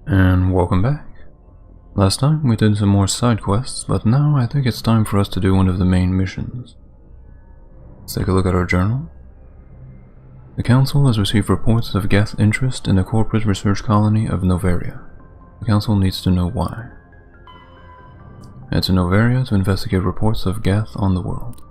And welcome back. Last time we did some more side quests, but now I think it's time for us to do one of the main missions. Let's take a look at our journal. The Council has received reports of Geth interest in the corporate research colony of Noveria. The Council needs to know why. Head to Noveria to investigate reports of Geth on the world.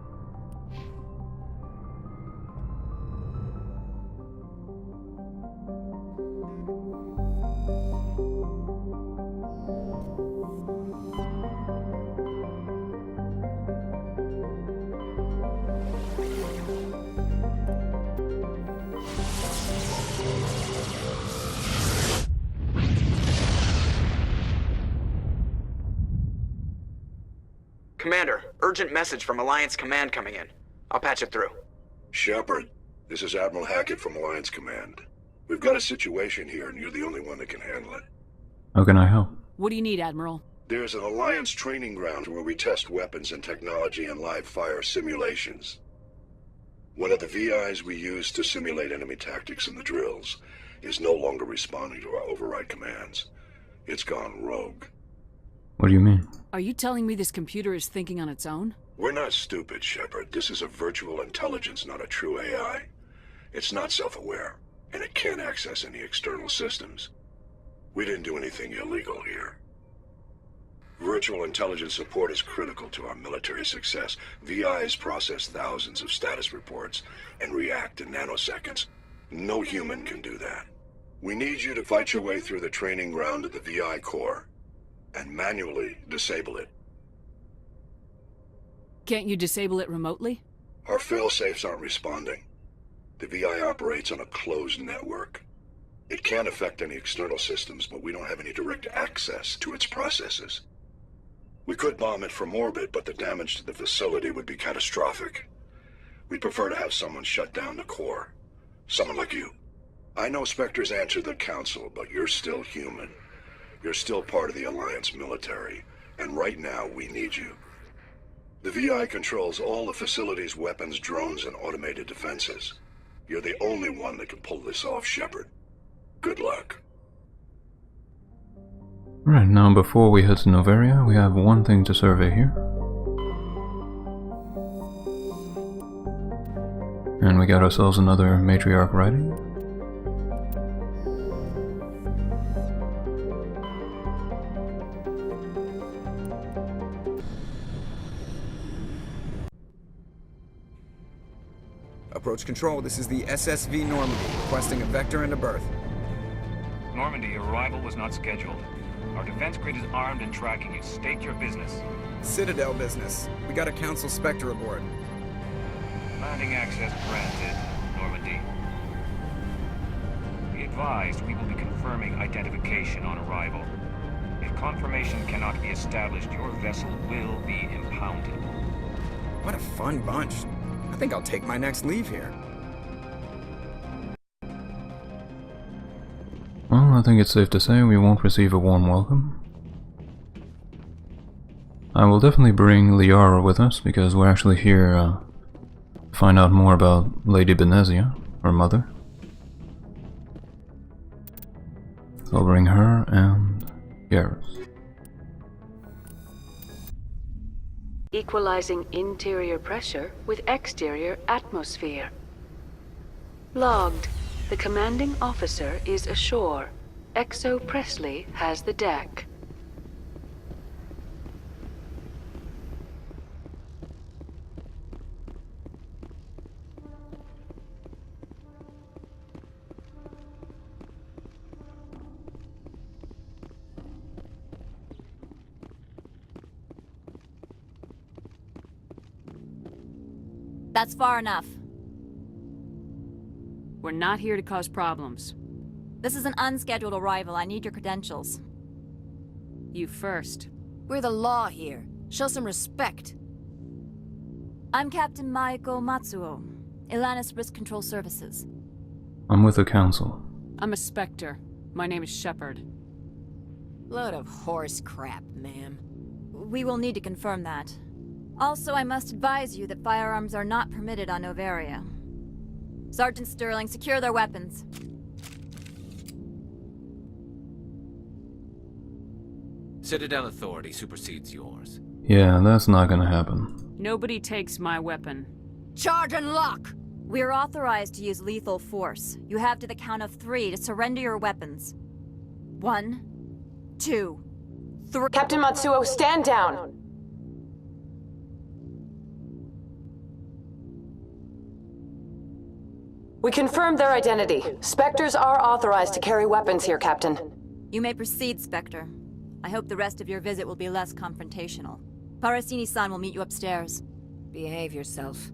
Commander, urgent message from Alliance Command coming in. I'll patch it through. Shepard, this is Admiral Hackett from Alliance Command. We've got a situation here and you're the only one that can handle it. How can I help? What do you need, Admiral? There's an Alliance training ground where we test weapons and technology in live fire simulations. One of the VIs we use to simulate enemy tactics in the drills is no longer responding to our override commands. It's gone rogue. What do you mean? Are you telling me this computer is thinking on its own? We're not stupid, Shepard. This is a virtual intelligence, not a true AI. It's not self-aware, and it can't access any external systems. We didn't do anything illegal here. Virtual intelligence support is critical to our military success. VIs process thousands of status reports and react in nanoseconds. No human can do that. We need you to fight your way through the training ground of the VI core and manually disable it. Can't you disable it remotely? Our fail-safes aren't responding. The VI operates on a closed network. It can't affect any external systems, but we don't have any direct access to its processes. We could bomb it from orbit, but the damage to the facility would be catastrophic. We'd prefer to have someone shut down the core. Someone like you. I know Specter's answered the Council, but you're still human. You're still part of the Alliance military, and right now we need you. The VI controls all the facility's weapons, drones, and automated defenses. You're the only one that can pull this off, Shepard. Good luck. Right, now before we head to Noveria, we have one thing to survey here. And we got ourselves another matriarch writing. Approach control, this is the SSV Normandy, requesting a vector and a berth. Normandy, your arrival was not scheduled. Our defense grid is armed and tracking you. State your business. Citadel business. We got a Council Specter aboard. Landing access granted, Normandy. Be advised, we will be confirming identification on arrival. If confirmation cannot be established, your vessel will be impounded. What a fun bunch. I think I'll take my next leave here. Well, I think it's safe to say we won't receive a warm welcome. I will definitely bring Liara with us, because we're actually here to find out more about Lady Benezia, her mother. So I'll bring her and Garrus. Equalizing interior pressure with exterior atmosphere. Logged. The commanding officer is ashore. Exo Presley has the deck. That's far enough. We're not here to cause problems. This is an unscheduled arrival. I need your credentials. You first. We're the law here. Show some respect. I'm Captain Maiko Matsuo, Ilanis Risk Control Services. I'm with the Council. I'm a Specter. My name is Shepard. Load of horse crap, ma'am. We will need to confirm that. Also, I must advise you that firearms are not permitted on Noveria. Sergeant Sterling, secure their weapons. Citadel authority supersedes yours. Yeah, that's not gonna happen. Nobody takes my weapon. Charge and lock! We're authorized to use lethal force. You have to the count of 3 to surrender your weapons. 1, 2, 3. Captain Matsuo, stand down! We confirmed their identity. Specters are authorized to carry weapons here, Captain. You may proceed, Specter. I hope the rest of your visit will be less confrontational. Parasini-san will meet you upstairs. Behave yourself.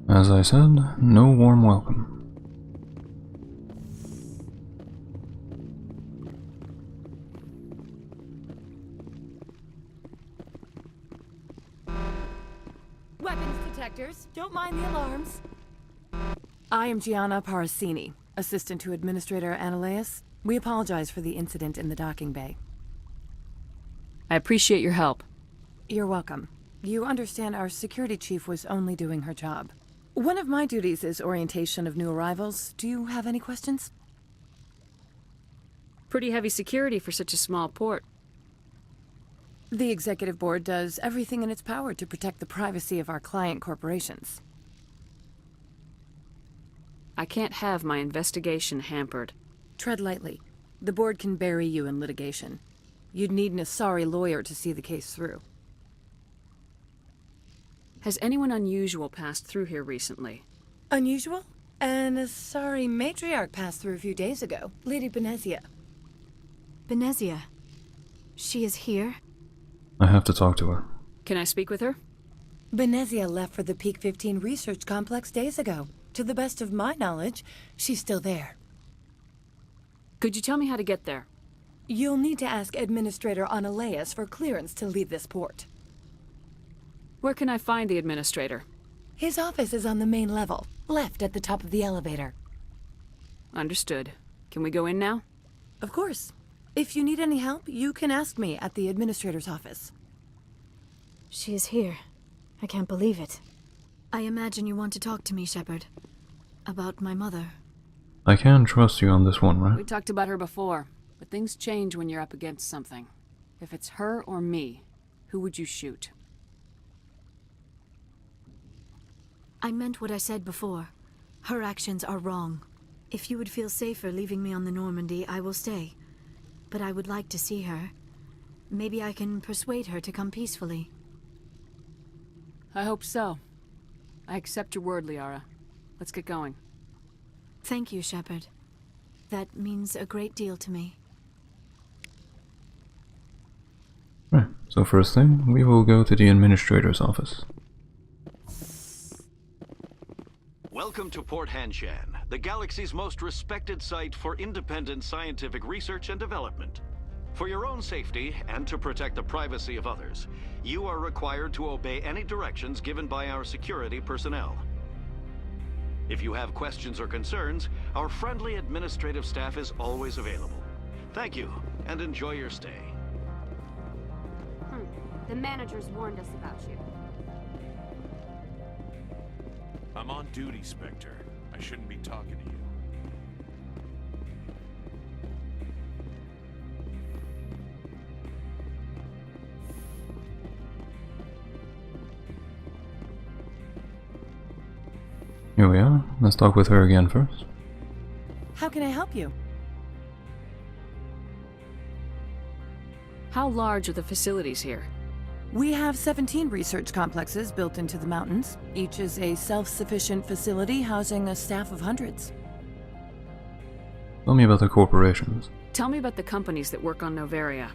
As I said, no warm welcome. Weapons detectors. Don't mind the alarms. I am Gianna Parasini, assistant to Administrator Anoleis. We apologize for the incident in the docking bay. I appreciate your help. You're welcome. You understand our security chief was only doing her job. One of my duties is orientation of new arrivals. Do you have any questions? Pretty heavy security for such a small port. The executive board does everything in its power to protect the privacy of our client corporations. I can't have my investigation hampered. Tread lightly. The board can bury you in litigation. You'd need an Asari lawyer to see the case through. Has anyone unusual passed through here recently? Unusual? An Asari matriarch passed through a few days ago. Lady Benezia. Benezia. She is here? I have to talk to her. Can I speak with her? Benezia left for the Peak 15 research complex days ago. To the best of my knowledge, she's still there. Could you tell me how to get there? You'll need to ask Administrator Anoleis for clearance to leave this port. Where can I find the administrator? His office is on the main level, left at the top of the elevator. Understood. Can we go in now? Of course. If you need any help, you can ask me at the administrator's office. She is here. I can't believe it. I imagine you want to talk to me, Shepard. About my mother. I can trust you on this one, right? We talked about her before, but things change when you're up against something. If it's her or me, who would you shoot? I meant what I said before. Her actions are wrong. If you would feel safer leaving me on the Normandy, I will stay. But I would like to see her. Maybe I can persuade her to come peacefully. I hope so. I accept your word, Liara. Let's get going. Thank you, Shepard. That means a great deal to me. Right, so first thing, we will go to the administrator's office. Welcome to Port Hanshan, the galaxy's most respected site for independent scientific research and development. For your own safety, and to protect the privacy of others, you are required to obey any directions given by our security personnel. If you have questions or concerns, our friendly administrative staff is always available. Thank you, and enjoy your stay. The managers warned us about you. I'm on duty, Specter. I shouldn't be talking to you. Here we are. Let's talk with her again first. How can I help you? How large are the facilities here? We have 17 research complexes built into the mountains. Each is a self-sufficient facility housing a staff of hundreds. Tell me about the corporations. Tell me about the companies that work on Noveria.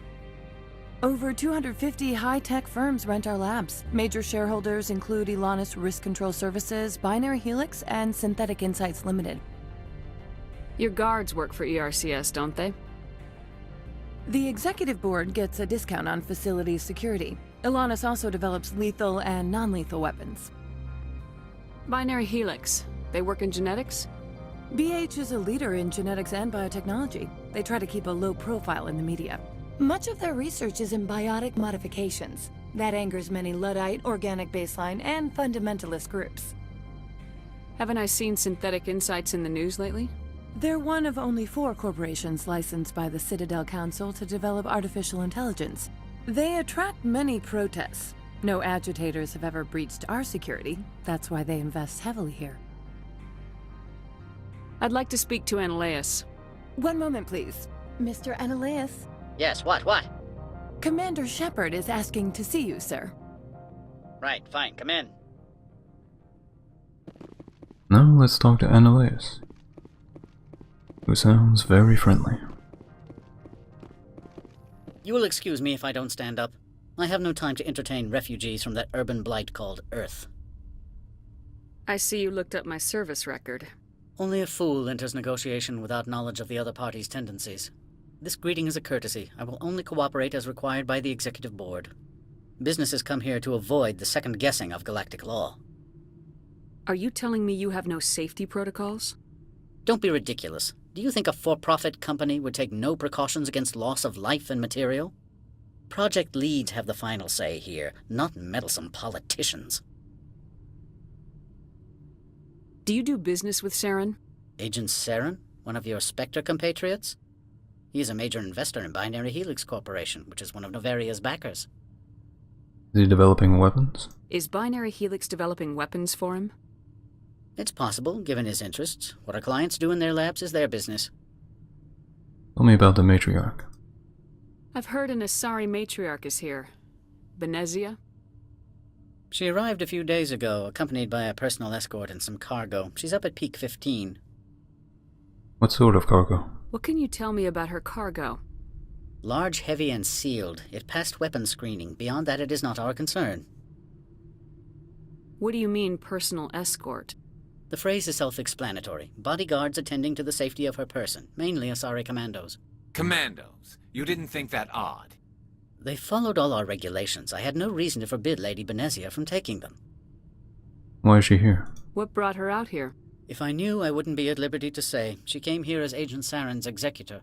Over 250 high-tech firms rent our labs. Major shareholders include Elanus Risk Control Services, Binary Helix, and Synthetic Insights Limited. Your guards work for ERCS, don't they? The executive board gets a discount on facility security. Elanus also develops lethal and non-lethal weapons. Binary Helix. They work in genetics? BH is a leader in genetics and biotechnology. They try to keep a low profile in the media. Much of their research is in biotic modifications. That angers many Luddite, organic baseline, and fundamentalist groups. Haven't I seen synthetic insights in the news lately? They're one of only 4 corporations licensed by the Citadel Council to develop artificial intelligence. They attract many protests. No agitators have ever breached our security. That's why they invest heavily here. I'd like to speak to Anoleis. One moment, please. Mr. Anoleis? Yes, what? Commander Shepard is asking to see you, sir. Right, fine, come in. Now let's talk to Anoleis, who sounds very friendly. You will excuse me if I don't stand up. I have no time to entertain refugees from that urban blight called Earth. I see you looked up my service record. Only a fool enters negotiation without knowledge of the other party's tendencies. This greeting is a courtesy. I will only cooperate as required by the Executive Board. Businesses come here to avoid the second guessing of galactic law. Are you telling me you have no safety protocols? Don't be ridiculous. Do you think a for-profit company would take no precautions against loss of life and material? Project leads have the final say here, not meddlesome politicians. Do you do business with Saren? Agent Saren? One of your Specter compatriots? He is a major investor in Binary Helix Corporation, which is one of Noveria's backers. Is he developing weapons? Is Binary Helix developing weapons for him? It's possible, given his interests. What our clients do in their labs is their business. Tell me about the matriarch. I've heard an Asari matriarch is here. Benezia? She arrived a few days ago, accompanied by a personal escort and some cargo. She's up at Peak 15. What sort of cargo? What can you tell me about her cargo? Large, heavy, and sealed. It passed weapons screening. Beyond that, it is not our concern. What do you mean, personal escort? The phrase is self-explanatory. Bodyguards attending to the safety of her person, mainly Asari commandos. Commandos? You didn't think that odd? They followed all our regulations. I had no reason to forbid Lady Benezia from taking them. Why is she here? What brought her out here? If I knew, I wouldn't be at liberty to say. She came here as Agent Saren's executor.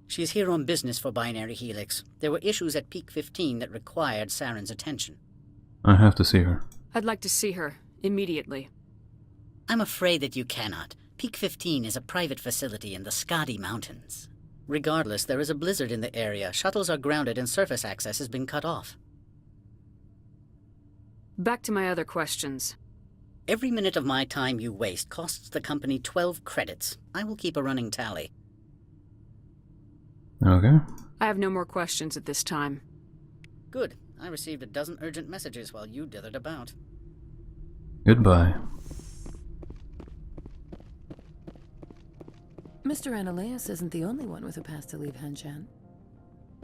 She's here on business for Binary Helix. There were issues at Peak 15 that required Saren's attention. I have to see her. I'd like to see her, immediately. I'm afraid that you cannot. Peak 15 is a private facility in the Skadi Mountains. Regardless, there is a blizzard in the area. Shuttles are grounded and surface access has been cut off. Back to my other questions. Every minute of my time you waste costs the company 12 credits. I will keep a running tally. Okay. I have no more questions at this time. Good. I received a dozen urgent messages while you dithered about. Goodbye. Mr. Anoleis isn't the only one with a pass to leave Hanshan.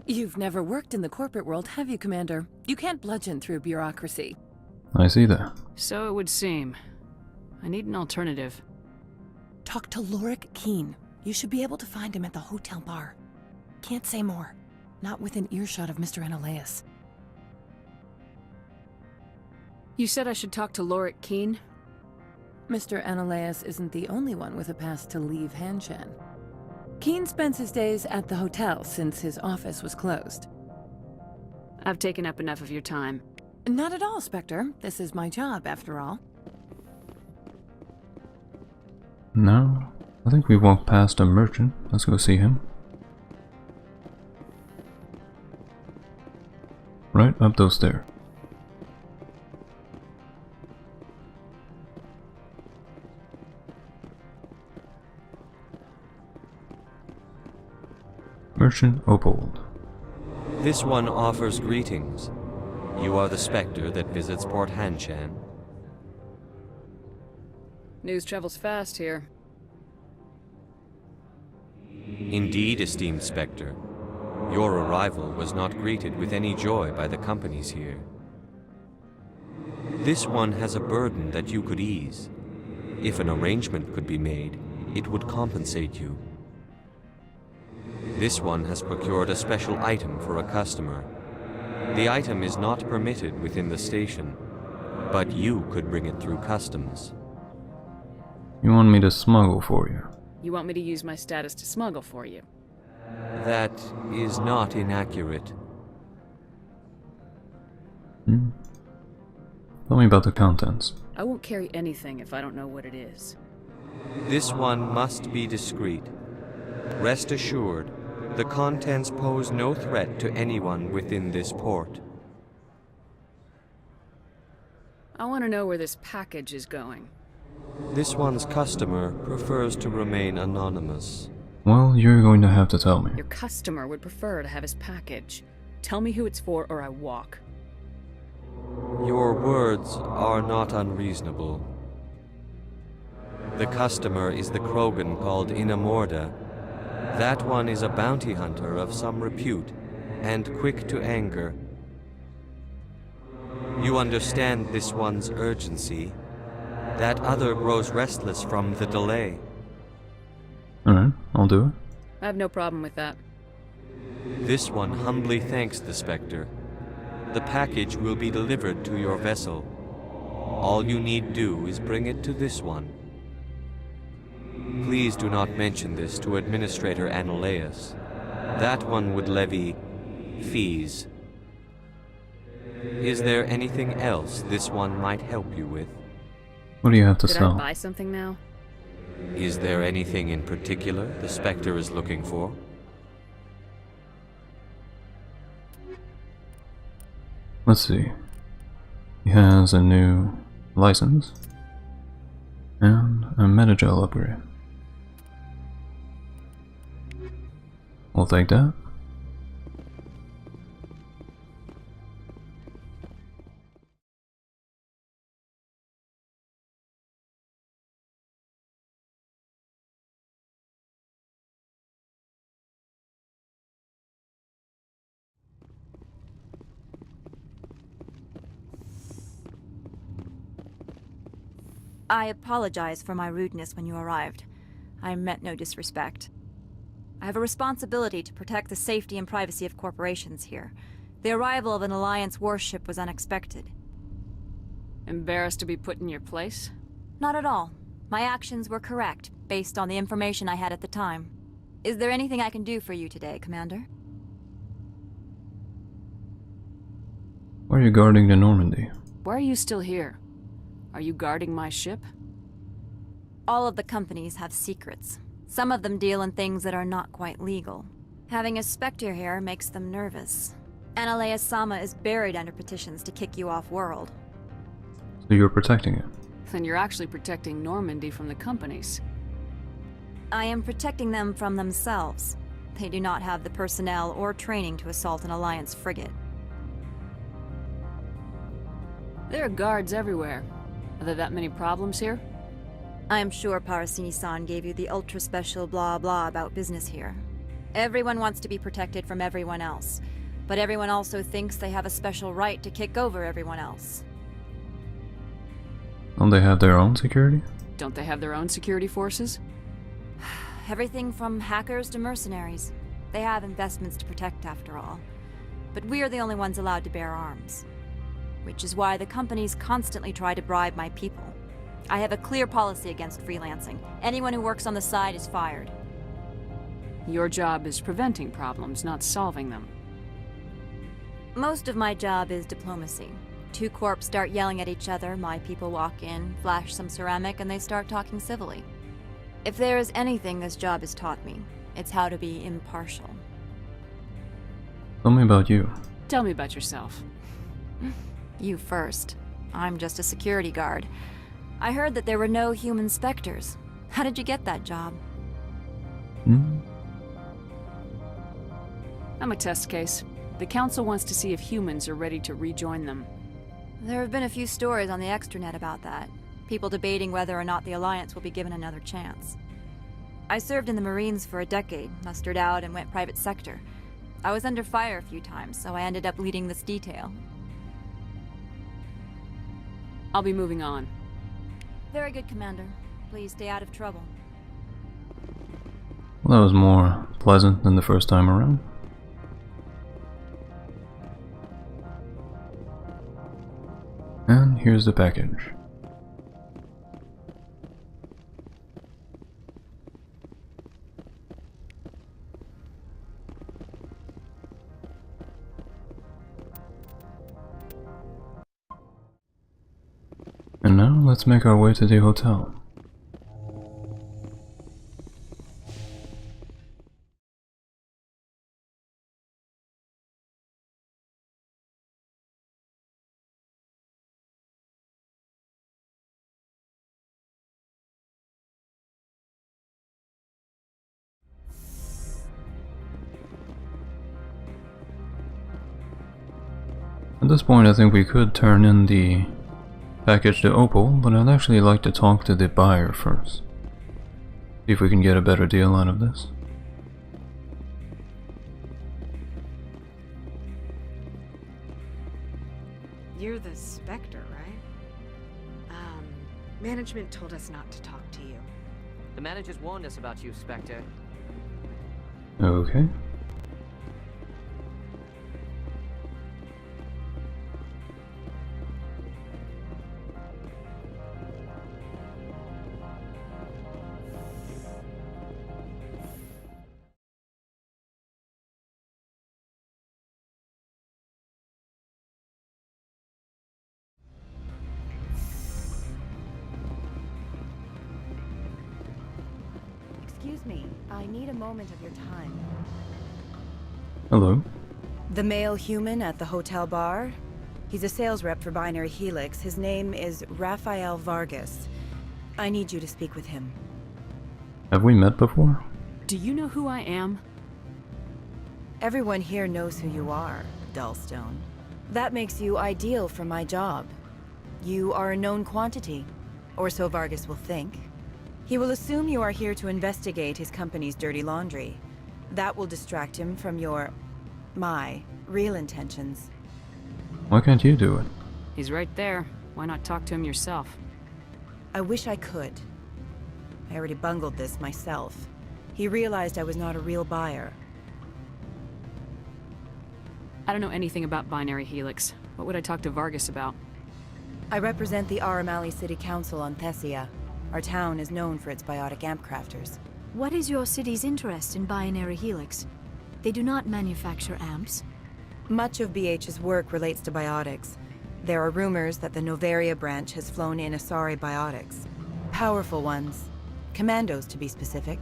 You've never worked in the corporate world, have you, Commander? You can't bludgeon through bureaucracy. I see that. So it would seem. I need an alternative. Talk to Lorik Keen. You should be able to find him at the hotel bar. Can't say more. Not within earshot of Mr. Anoleis. You said I should talk to Lorik Keen? Mr. Anoleis isn't the only one with a pass to leave Hanshan. Keen spends his days at the hotel since his office was closed. I've taken up enough of your time. Not at all, Specter. This is my job, after all. No, I think we walked past a merchant. Let's go see him. Right up those stairs. Merchant Opold. This one offers greetings. You are the Specter that visits Port Hanshan. News travels fast here. Indeed, esteemed Specter. Your arrival was not greeted with any joy by the companies here. This one has a burden that you could ease. If an arrangement could be made, it would compensate you. This one has procured a special item for a customer. The item is not permitted within the station, but you could bring it through customs. You want me to smuggle for you? You want me to use my status to smuggle for you? That is not inaccurate. Tell me about the contents. I won't carry anything if I don't know what it is. This one must be discreet. Rest assured, the contents pose no threat to anyone within this port. I want to know where this package is going. This one's customer prefers to remain anonymous. Well, you're going to have to tell me. Your customer would prefer to have his package. Tell me who it's for or I walk. Your words are not unreasonable. The customer is the Krogan called Inamorda. That one is a bounty hunter of some repute, and quick to anger. You understand this one's urgency. That other grows restless from the delay. Alright, I'll do it. I have no problem with that. This one humbly thanks the Specter. The package will be delivered to your vessel. All you need do is bring it to this one. Please do not mention this to Administrator Anoleis. That one would levy fees. Is there anything else this one might help you with? What do you have to Did sell? I buy something now? Is there anything in particular the Spectre is looking for? Let's see. He has a new license and a metagel upgrade. We'll take that. I apologize for my rudeness when you arrived. I meant no disrespect. I have a responsibility to protect the safety and privacy of corporations here. The arrival of an Alliance warship was unexpected. Embarrassed to be put in your place? Not at all. My actions were correct, based on the information I had at the time. Is there anything I can do for you today, Commander? Why are you guarding the Normandy? Why are you still here? Are you guarding my ship? All of the companies have secrets. Some of them deal in things that are not quite legal. Having a Spectre here makes them nervous. Anoleis Sama is buried under petitions to kick you off-world. So you're protecting it? Then you're actually protecting Normandy from the companies. I am protecting them from themselves. They do not have the personnel or training to assault an Alliance frigate. There are guards everywhere. Are there that many problems here? I am sure Parasini-san gave you the ultra-special blah-blah about business here. Everyone wants to be protected from everyone else, but everyone also thinks they have a special right to kick over everyone else. Don't they have their own security? Don't they have their own security forces? Everything from hackers to mercenaries. They have investments to protect after all. But we are the only ones allowed to bear arms. Which is why the companies constantly try to bribe my people. I have a clear policy against freelancing. Anyone who works on the side is fired. Your job is preventing problems, not solving them. Most of my job is diplomacy. Two corps start yelling at each other, my people walk in, flash some ceramic, and they start talking civilly. If there is anything this job has taught me, it's how to be impartial. Tell me about you. Tell me about yourself. You first. I'm just a security guard. I heard that there were no human Specters. How did you get that job? I'm a test case. The Council wants to see if humans are ready to rejoin them. There have been a few stories on the extranet about that. People debating whether or not the Alliance will be given another chance. I served in the Marines for a decade, mustered out and went private sector. I was under fire a few times, so I ended up leading this detail. I'll be moving on. Very good, Commander. Please stay out of trouble. Well, that was more pleasant than the first time around. And here's the package. let's make our way to the hotel. At this point, I think we could turn in the package to Opal, but I'd actually like to talk to the buyer first. See if we can get a better deal out of this. You're the Specter, right? Management told us not to talk to you. The managers warned us about you, Specter. Okay. Excuse me, I need a moment of your time. Hello. The male human at the hotel bar? He's a sales rep for Binary Helix. His name is Rafael Vargas. I need you to speak with him. Have we met before? Do you know who I am? Everyone here knows who you are, Dullstone. That makes you ideal for my job. You are a known quantity, or so Vargas will think. He will assume you are here to investigate his company's dirty laundry. That will distract him from my real intentions. Why can't you do it? He's right there. Why not talk to him yourself? I wish I could. I already bungled this myself. He realized I was not a real buyer. I don't know anything about Binary Helix. What would I talk to Vargas about? I represent the Aramali City Council on Thessia. Our town is known for its biotic amp crafters. What is your city's interest in Binary Helix? They do not manufacture amps. Much of BH's work relates to biotics. There are rumors that the Noveria branch has flown in Asari biotics. Powerful ones. Commandos, to be specific.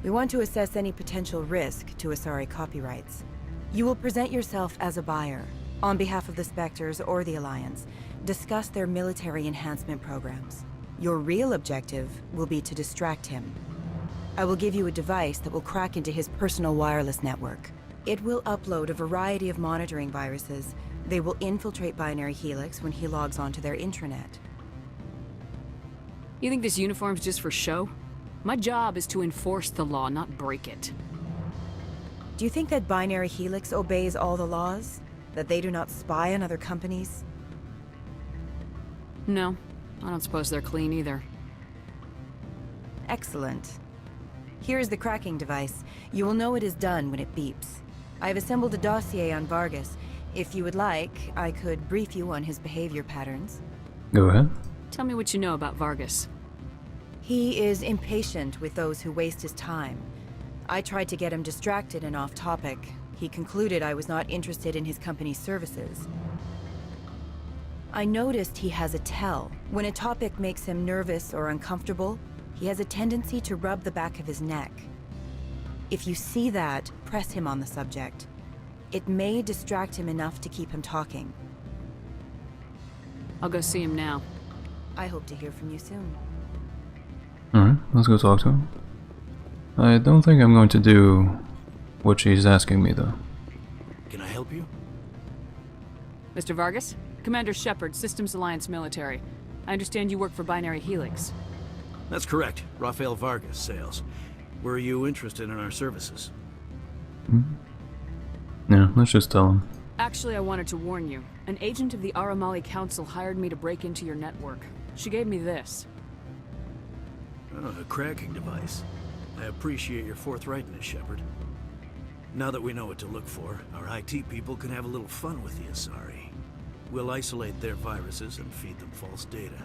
We want to assess any potential risk to Asari copyrights. You will present yourself as a buyer, on behalf of the Specters or the Alliance. Discuss their military enhancement programs. Your real objective will be to distract him. I will give you a device that will crack into his personal wireless network. It will upload a variety of monitoring viruses. They will infiltrate Binary Helix when he logs onto their intranet. You think this uniform's just for show? My job is to enforce the law, not break it. Do you think that Binary Helix obeys all the laws? That they do not spy on other companies? No. I don't suppose they're clean either. Excellent. Here is the cracking device. You will know it is done when it beeps. I have assembled a dossier on Vargas. If you would like, I could brief you on his behavior patterns. Go ahead. Tell me what you know about Vargas. He is impatient with those who waste his time. I tried to get him distracted and off topic. He concluded I was not interested in his company's services. I noticed he has a tell. When a topic makes him nervous or uncomfortable, he has a tendency to rub the back of his neck. If you see that, press him on the subject. It may distract him enough to keep him talking. I'll go see him now. I hope to hear from you soon. Alright, let's go talk to him. I don't think I'm going to do what she's asking me, though. Can I help you? Mr. Vargas? Commander Shepard, Systems Alliance Military. I understand you work for Binary Helix. That's correct. Rafael Vargas, sales. Were you interested in our services? Yeah, let's just tell him. Actually, I wanted to warn you. An agent of the Aramali Council hired me to break into your network. She gave me this. Oh, a cracking device. I appreciate your forthrightness, Shepard. Now that we know what to look for, our IT people can have a little fun with the Asari. We'll isolate their viruses and feed them false data.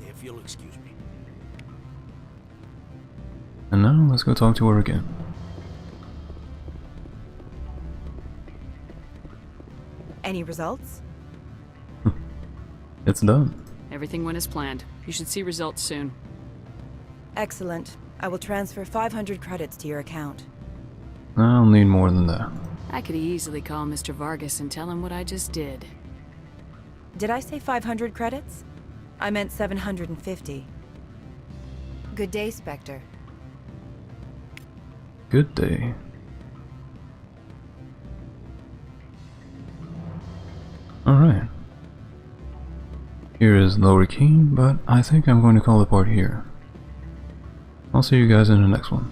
If you'll excuse me. And now, let's go talk to her again. Any results? It's done. Everything went as planned. You should see results soon. Excellent. I will transfer 500 credits to your account. I'll need more than that. I could easily call Mr. Vargas and tell him what I just did. Did I say 500 credits? I meant 750. Good day, Specter. Good day. Alright. Here is Lower Keen, but I think I'm going to call the part here. I'll see you guys in the next one.